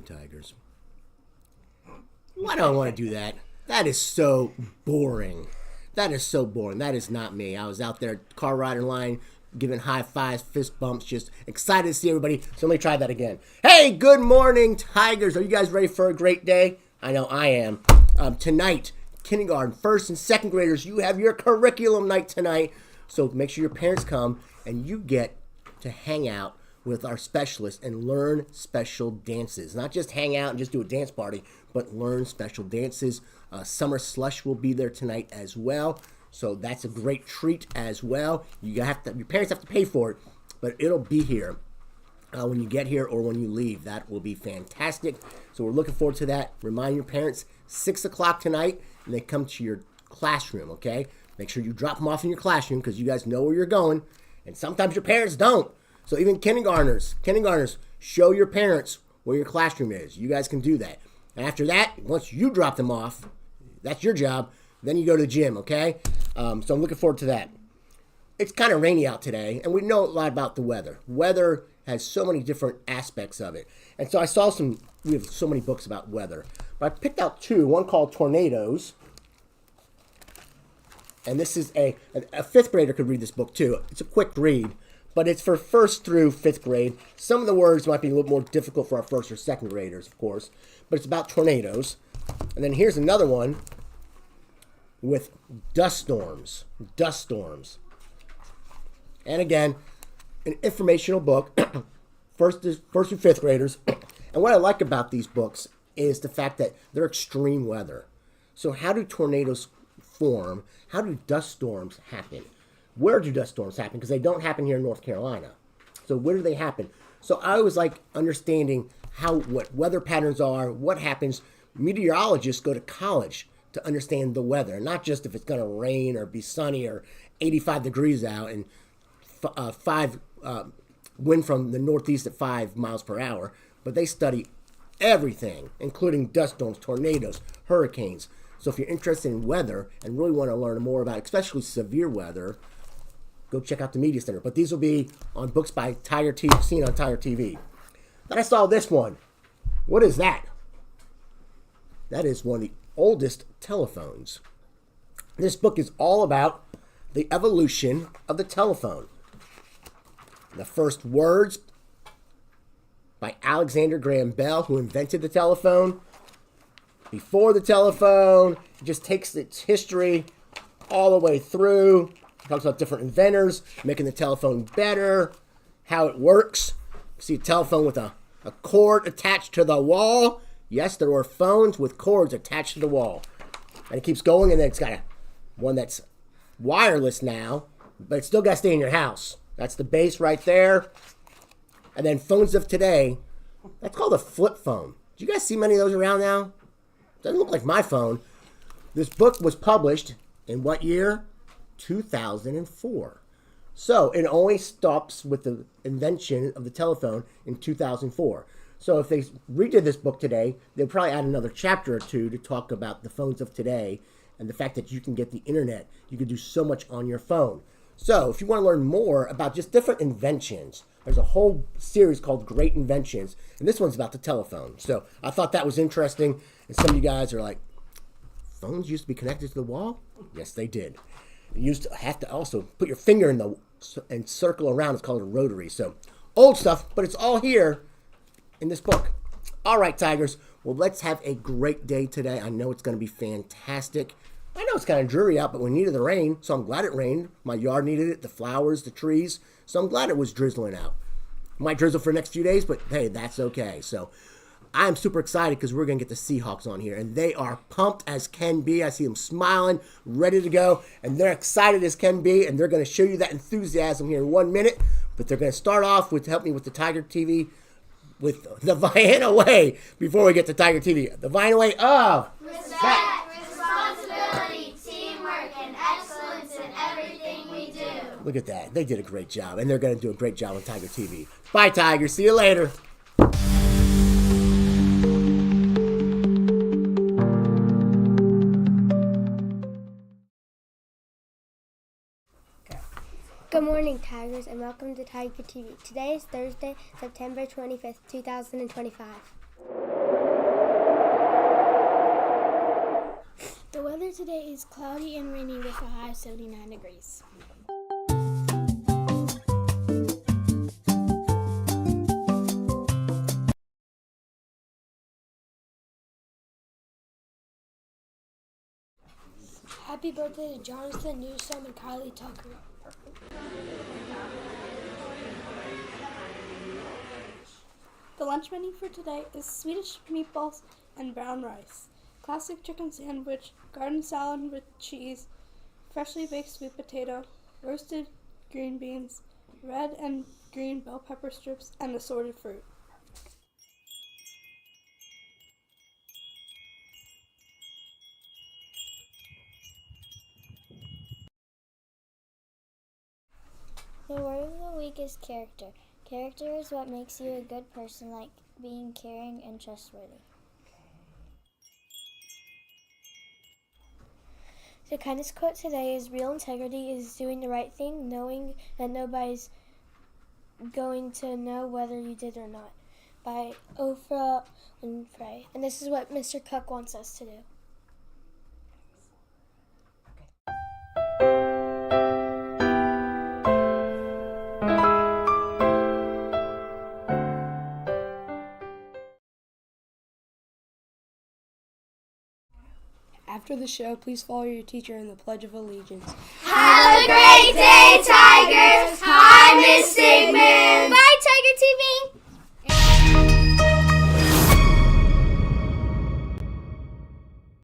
morning, Tigers. Why do I want to do that? That is so boring. That is not me. I was out there, car riding line, giving high fives, fist bumps, just excited to see everybody. So let me try that again. Hey, good morning, Tigers. Are you guys ready for a great day? I know I am. Tonight, kindergarten, first and second graders, you have your curriculum night tonight. So make sure your parents come and you get to hang out with our specialists and learn special dances. Not just hang out and just do a dance party, but learn special dances. Summer Slush will be there tonight as well. So that's a great treat as well. Your parents have to pay for it, but it'll be here when you get here or when you leave. That will be fantastic. So we're looking forward to that. Remind your parents, 6 o'clock tonight, and they come to your classroom, okay? Make sure you drop them off in your classroom because you guys know where you're going, and sometimes your parents don't. So even kindergartners, show your parents where your classroom is. You guys can do that. And after that, once you drop them off, that's your job, then you go to the gym, okay? So I'm looking forward to that. It's kind of rainy out today, and we know a lot about the weather. Weather has so many different aspects of it. And so we have so many books about weather. But I picked out two, one called Tornadoes. And this is a fifth grader could read this book too. It's a quick read, but it's for first through fifth grade. Some of the words might be a little more difficult for our first or second graders, of course, but it's about tornadoes. And then here's another one with dust storms. And again, an informational book, first through fifth graders. And what I like about these books is the fact that they're extreme weather. So how do tornadoes form? How do dust storms happen? Where do dust storms happen? Because they don't happen here in North Carolina. So where do they happen? So I always like understanding what weather patterns are, what happens. Meteorologists go to college to understand the weather, not just if it's going to rain or be sunny or 85 degrees out and wind from the northeast at 5 miles per hour, but they study everything, including dust storms, tornadoes, hurricanes. So if you're interested in weather and really want to learn more about especially severe weather, go check out the Media Center. But these will be on books by Tiger TV, seen on Tiger TV. Then I saw this one. What is that? That is one of the oldest telephones. This book is all about the evolution of the telephone. The first words by Alexander Graham Bell, who invented the telephone. Before the telephone, it just takes its history all the way through. It talks about different inventors, making the telephone better, how it works. See a telephone with a cord attached to the wall. Yes, there were phones with cords attached to the wall. And it keeps going, and then it's got one that's wireless now, but it's still got to stay in your house. That's the base right there. And then phones of today, that's called a flip phone. Do you guys see many of those around now? Doesn't look like my phone. This book was published in what year? 2004. So it only stops with the invention of the telephone in 2004. So if they redid this book today, they'll probably add another chapter or two to talk about the phones of today and the fact that you can get the internet. You can do so much on your phone. So if you want to learn more about just different inventions, there's a whole series called Great Inventions, and this one's about the telephone. So I thought that was interesting, and some of you guys are like, phones used to be connected to the wall? Yes, they did. You used to have to also put your finger and circle around. It's called a rotary. So old stuff, but it's all here in this book. All right, Tigers. Well, let's have a great day today. I know it's going to be fantastic. I know it's kind of dreary out, but we needed the rain, so I'm glad it rained. My yard needed it, the flowers, the trees. So I'm glad it was drizzling out. Might drizzle for the next few days, but hey, that's okay. So I'm super excited because we're going to get the Seahawks on here, and they are pumped as can be. I see them smiling, ready to go, and they're excited as can be, and they're going to show you that enthusiasm here in 1 minute. But they're going to start off with help me with the Tiger TV, with the Vienna Way before we get to Tiger TV. The Vienna Way of respect, responsibility, teamwork, and excellence in everything we do. Look at that. They did a great job, and they're going to do a great job on Tiger TV. Bye, Tiger. See you later. Good morning, Tigers, and welcome to Tiger TV. Today is Thursday, September 25th, 2025. today is cloudy and rainy with a high of 79 degrees. Happy birthday to Jonathan Newsom and Kylie Tucker. The lunch menu for today is Swedish meatballs and brown rice, classic chicken sandwich, garden salad with cheese, freshly baked sweet potato, roasted green beans, red and green bell pepper strips, and assorted fruit. The word of the week is character. Character is what makes you a good person, like being caring and trustworthy. The kindness quote today is real integrity is doing the right thing, knowing that nobody's going to know whether you did or not, by Oprah Winfrey. And this is what Mr. Cook wants us to do. After the show, please follow your teacher in the Pledge of Allegiance. Have a great day, Tigers! Hi, Miss Sigmund! Bye, Tiger TV!